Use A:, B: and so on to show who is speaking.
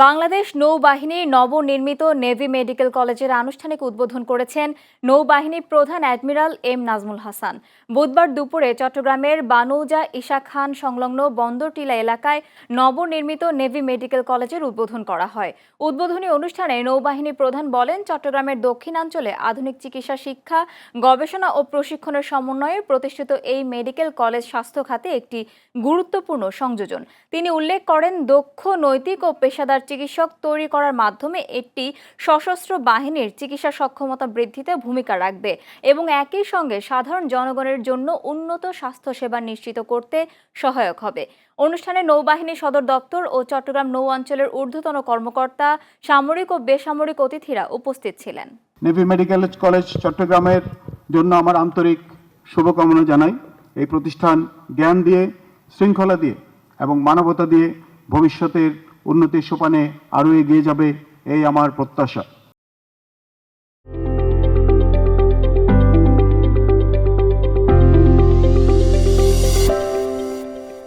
A: বাংলাদেশ নৌবাহিনীর নবনির্মিত navy medical কলেজের আনুষ্ঠানিক উদ্বোধন করেছেন নৌবাহিনী প্রধান অ্যাডমিরাল এম নাজমুল হাসান। বুধবার দুপুরে চট্টগ্রামের বানৌজা ঈশা খান সংলগ্ন বন্দরটিলা এলাকায় নবনির্মিত নেভি মেডিকেল কলেজের উদ্বোধন করা হয়। উদ্বোধনী অনুষ্ঠানে নৌবাহিনী প্রধান বলেন, চট্টগ্রামের দক্ষিণাঞ্চলে আধুনিক চিকিৎসা শিক্ষা, গবেষণা ও প্রশিক্ষণের সমন্বয়ে প্রতিষ্ঠিত এই মেডিকেল কলেজ স্বাস্থ্য খাতে একটি গুরুত্বপূর্ণ সংযোজন। তিনি উল্লেখ করেন, দক্ষ, নৈতিক ও পেশাদার চিকিৎসক তৈরি করার মাধ্যমে একটি সশস্ত্র বাহিনীর চিকিৎসা সক্ষমতা বৃদ্ধিতে ভূমিকা রাখবে এবং একই সঙ্গে সাধারণ জনগণের জন্য উন্নত স্বাস্থ্যসেবা নিশ্চিত করতে সহায়ক হবে। অনুষ্ঠানে নৌবাহিনী সদর দপ্তর ও চট্টগ্রাম নৌ অঞ্চলের ঊর্ধ্বতন কর্মকর্তা, সামরিক ও বেসামরিক অতিথিরা উপস্থিত ছিলেন।
B: নেভি মেডিকেল কলেজ চট্টগ্রামের জন্য আমার আন্তরিক শুভকামনা জানাই। এই প্রতিষ্ঠান জ্ঞান দিয়ে, শৃঙ্খলা দিয়ে এবং মানবতা দিয়ে ভবিষ্যতের উন্নতির সোপানে আরও এগিয়ে যাবে, এই আমার প্রত্যাশা।